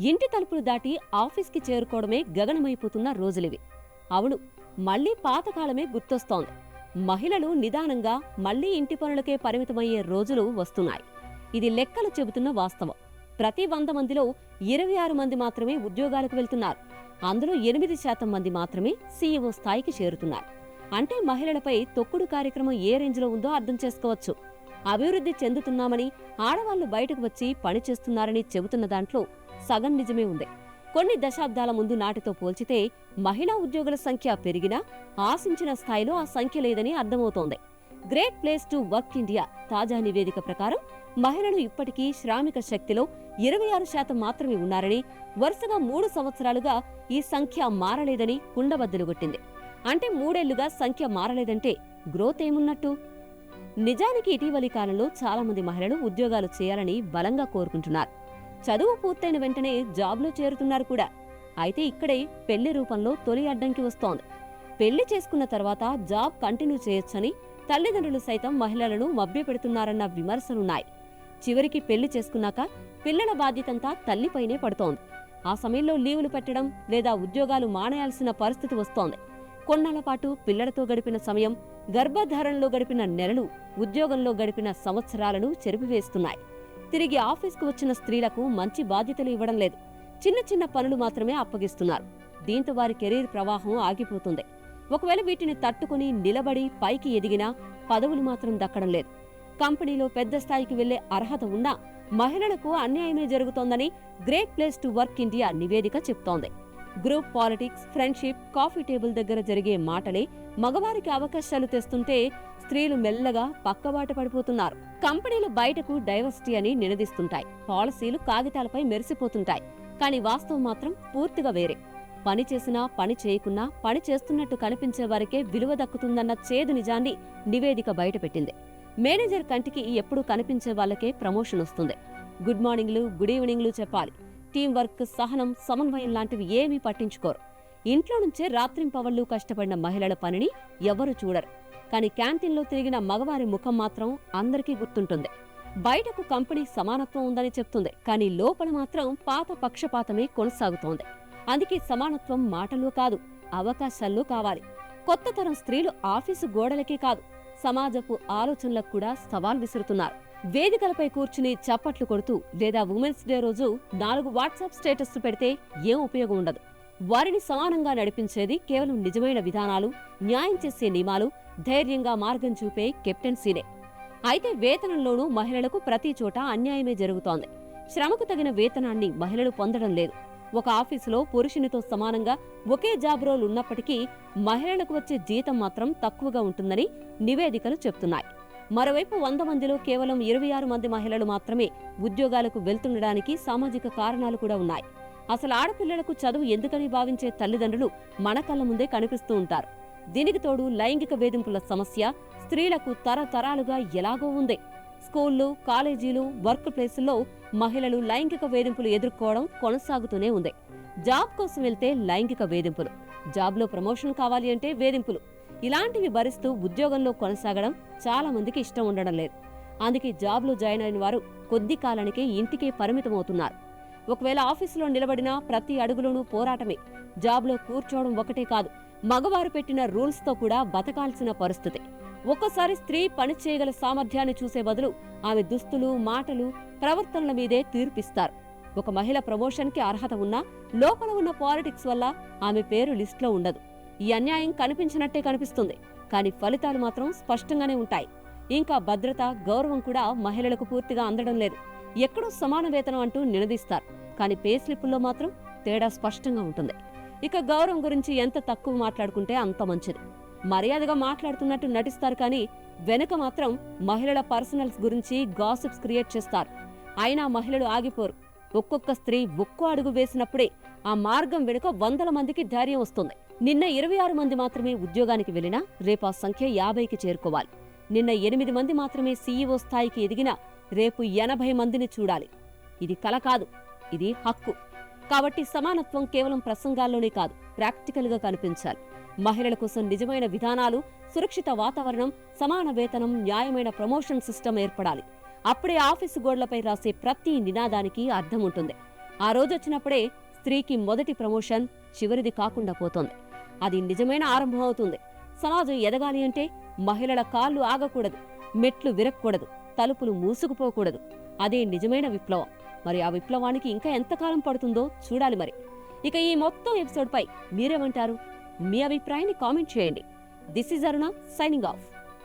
ఇంటి తలుపులు దాటి ఆఫీస్కి చేరుకోవడమే గగనమైపోతున్న రోజులివి. అవును, మళ్లీ పాతకాలమే గుర్తొస్తోంది. మహిళలు నిదానంగా మళ్లీ ఇంటి పనులకే పరిమితమయ్యే రోజులు వస్తున్నాయి. ఇది లెక్కలు చెబుతున్న వాస్తవం. ప్రతి 100 మందిలో 26 మంది మాత్రమే ఉద్యోగాలకు వెళ్తున్నారు. అందులో 8% మంది మాత్రమే సీఈఓ స్థాయికి చేరుతున్నారు. అంటే మహిళలపై తొక్కుడు కార్యక్రమం ఏ రేంజ్లో ఉందో అర్థం చేసుకోవచ్చు. అభివృద్ధి చెందుతున్నామని, ఆడవాళ్లు బయటకు వచ్చి పనిచేస్తున్నారని చెబుతున్న దాంట్లో సగం నిజమే ఉంది. కొన్ని దశాబ్దాల ముందు నాటితో పోల్చితే మహిళా ఉద్యోగుల సంఖ్య పెరిగినా ఆశించిన స్థాయిలో ఆ సంఖ్య లేదని అర్థమవుతోంది. Great place to work India తాజా నివేదిక ప్రకారం మహిళలు ఇప్పటికీ శ్రామిక శక్తిలో 26% మాత్రమే ఉన్నారని, వరుసగా 3 సంవత్సరాలుగా ఈ సంఖ్య మారలేదని కుండబద్దలు కొట్టింది. అంటే 3 ఏళ్లుగా సంఖ్య మారలేదంటే గ్రోత్ ఏమున్నట్టు? నిజానికి ఇటీవలి కాలంలో చాలా మంది మహిళలు ఉద్యోగాలు చేయాలని బలంగా కోరుకుంటున్నారు. చదువు పూర్తయిన వెంటనే జాబ్లో చేరుతున్నారు కూడా. అయితే ఇక్కడే పెళ్లి రూపంలో తొలి అడ్డంకి వస్తోంది. పెళ్లి చేసుకున్న తర్వాత జాబ్ కంటిన్యూ చేయొచ్చని తల్లిదండ్రులు సైతం మహిళలను మభ్యపెడుతున్నారన్న విమర్శలున్నాయి. చివరికి పెళ్లి చేసుకున్నాక పిల్లల బాధ్యతంతా తల్లిపైనే పడుతోంది. ఆ సమయంలో లీవులు పెట్టడం లేదా ఉద్యోగాలు మానేయాల్సిన పరిస్థితి వస్తోంది. కొన్నాళ్ల పాటు పిల్లలతో గడిపిన సమయం, గర్భధారణలో గడిపిన నెలలు, ఉద్యోగంలో గడిపిన సంవత్సరాలను చెరిపివేస్తున్నాయి. తిరిగి ఆఫీస్కు వచ్చిన స్త్రీలకు మంచి బాధ్యతలు ఇవ్వడం లేదు. చిన్న చిన్న పనులు మాత్రమే అప్పగిస్తున్నారు. దీంతో వారి కెరీర్ ప్రవాహం ఆగిపోతుంది. ఒకవేళ వీటిని తట్టుకుని నిలబడి పైకి ఎదిగినా పదవులు మాత్రం దక్కడం లేదు. కంపెనీలో పెద్ద స్థాయికి వెళ్లే అర్హత ఉన్నా మహిళలకు అన్యాయమే జరుగుతోందని great place to work India నివేదిక చెప్తోంది. Group politics, friendship, coffee table దగ్గర జరిగే మాటలే మగవారికి అవకాశాలు తెస్తుంటే స్త్రీలు మెల్లగా పక్కబాట పడిపోతున్నారు. కంపెనీలు బయటకు డైవర్సిటీ అని నినదిస్తుంటాయి. పాలసీలు కాగితాలపై మెరిసిపోతుంటాయి. కానీ వాస్తవం మాత్రం పూర్తిగా వేరే. పని చేసినా పని చేయకున్నా పని చేస్తున్నట్టు కనిపించే వారికే విలువ దక్కుతుందన్న చేదు నిజాన్ని నివేదిక బయటపెట్టింది. మేనేజర్ కంటికి ఎప్పుడూ కనిపించే వాళ్లకే ప్రమోషన్ వస్తుంది. గుడ్ మార్నింగ్లు, గుడ్ ఈవినింగ్లు చెప్పాలి. టీం వర్క్, సహనం, సమన్వయం లాంటివి ఏమీ పట్టించుకోరు. ఇంట్లో నుంచే రాత్రింపవళ్లు కష్టపడిన మహిళల పనిని ఎవరూ చూడరు. కానీ క్యాంటీన్లో తిరిగిన మగవారి ముఖం మాత్రం అందరికీ గుర్తుంటుంది. బయటకు కంపెనీ సమానత్వం ఉందని చెప్తుంది, కానీ లోపల మాత్రం పాత పక్షపాతమే కొనసాగుతోంది. అందుకే సమానత్వం మాటల్లో కాదు, అవకాశాల్లో కావాలి. కొత్త తరం స్త్రీలు ఆఫీసు గోడలకే కాదు, సమాజపు ఆలోచనలకు కూడా సవాల్ విసురుతున్నారు. వేదికలపై కూర్చుని చప్పట్లు కొడుతూ లేదా ఉమెన్స్ డే రోజు 4 వాట్సాప్ స్టేటస్లు పెడితే ఏం ఉపయోగం ఉండదు. వారిని సమానంగా నడిపించేది కేవలం నిజమైన విధానాలు, న్యాయం చేసే నియమాలు, ధైర్యంగా మార్గం చూపే కెప్టెన్సీనే. అయితే వేతనంలోనూ మహిళలకు ప్రతి చోట అన్యాయమే జరుగుతోంది. శ్రమకు తగిన వేతనాన్ని మహిళలు పొందడం లేదు. ఒక ఆఫీసులో పురుషునితో సమానంగా ఒకే జాబ్ రోల్ ఉన్నప్పటికీ మహిళలకు వచ్చే జీతం మాత్రం తక్కువగా ఉంటుందని నివేదికలు చెప్తున్నాయి. మరోవైపు 100 మందిలో కేవలం 26 మంది మహిళలు మాత్రమే ఉద్యోగాలకు వెళ్తుండడానికి సామాజిక కారణాలు కూడా ఉన్నాయి. అసలు ఆడపిల్లలకు చదువు ఎందుకని భావించే తల్లిదండ్రులు మన కళ్ల ముందే కనిపిస్తూ ఉంటారు. దీనికి తోడు లైంగిక వేధింపుల సమస్య స్త్రీలకు తరతరాలుగా ఎలాగో ఉంది. స్కూళ్లు, కాలేజీలు, వర్క్ ప్లేసుల్లో మహిళలు లైంగిక వేధింపులు ఎదుర్కోవడం కొనసాగుతూనే ఉంది. జాబ్ కోసం వెళ్తే లైంగిక వేధింపులు, జాబ్లో ప్రమోషన్ కావాలి అంటే వేధింపులు. ఇలాంటివి భరిస్తూ ఉద్యోగంలో కొనసాగడం చాలా మందికి ఇష్టం ఉండడం లేదు. అందుకే జాబ్లో జాయిన్ అయిన వారు కొద్ది కాలానికే ఇంటికే పరిమితమవుతున్నారు. ఒకవేళ ఆఫీసులో నిలబడినా ప్రతి అడుగులోనూ పోరాటమే. జాబ్లో కూర్చోవడం ఒకటే కాదు, మగవారు పెట్టిన రూల్స్తో కూడా బతకాల్సిన పరిస్థితి. ఒక్కసారి స్త్రీ పని చేయగల సామర్థ్యాన్ని చూసే బదులు ఆమె దుస్తులు, మాటలు, ప్రవర్తనల మీదే తీర్పిస్తారు. ఒక మహిళ ప్రమోషన్కి అర్హత ఉన్నా లోపల ఉన్న పాలిటిక్స్ వల్ల ఆమె పేరు లిస్టులో ఉండదు. ఈ అన్యాయం కనిపించినట్టే కనిపిస్తుంది, కానీ ఫలితాలు మాత్రం స్పష్టంగానే ఉంటాయి. ఇంకా భద్రత, గౌరవం కూడా మహిళలకు పూర్తిగా అందడం లేదు. ఎక్కడో సమాన వేతనం అంటూ నినదిస్తారు, కానీ పే స్లిప్పుల్లో మాత్రం తేడా స్పష్టంగా ఉంటుంది. ఇక గౌరవం గురించి ఎంత తక్కువ మాట్లాడుకుంటే అంత మంచిది. మర్యాదగా మాట్లాడుతున్నట్టు నటిస్తారు, కానీ వెనుక మాత్రం మహిళల పర్సనల్స్ గురించి గాసిప్స్ క్రియేట్ చేస్తారు. అయినా మహిళలు ఆగిపోరు. ఒక్కొక్క స్త్రీ ఒక్కో అడుగు వేసినప్పుడే ఆ మార్గం వెనుక 100 మందికి ధైర్యం వస్తుంది. నిన్న 26 మంది మాత్రమే ఉద్యోగానికి వెళ్లినా రేపు ఆ సంఖ్య 50కి చేరుకోవాలి. నిన్న 8 మంది మాత్రమే సీఈఓ స్థాయికి ఎదిగినా రేపు 80 మందిని చూడాలి. ఇది కల కాదు, ఇది హక్కు. కాబట్టి సమానత్వం కేవలం ప్రసంగాల్లోనే కాదు, ప్రాక్టికల్గా కనిపించాలి. మహిళల కోసం నిజమైన విధానాలు, సురక్షిత వాతావరణం, సమాన వేతనం, న్యాయమైన ప్రమోషన్ సిస్టమ్ ఏర్పడాలి. అప్పుడే ఆఫీసు గోడలపై రాసే ప్రతి నినాదానికి అర్థం ఉంటుంది. ఆ రోజొచ్చినప్పుడే స్త్రీకి మొదటి ప్రమోషన్ చివరిది కాకుండా పోతోంది. అది నిజమైన ఆరంభం అవుతుంది. సమాజం ఎదగాలి అంటే మహిళల కాళ్ళు ఆగకూడదు, మెట్లు విరక్కూడదు, తలుపులు మూసుకుపోకూడదు. అదే నిజమైన విప్లవం. మరి ఆ విప్లవానికి ఇంకా ఎంతకాలం పడుతుందో చూడాలి మరి. ఇక ఈ మొత్తం ఎపిసోడ్పై మీరేమంటారు? మీ అభిప్రాయాన్ని కామెంట్ చేయండి. This is Aruna signing off.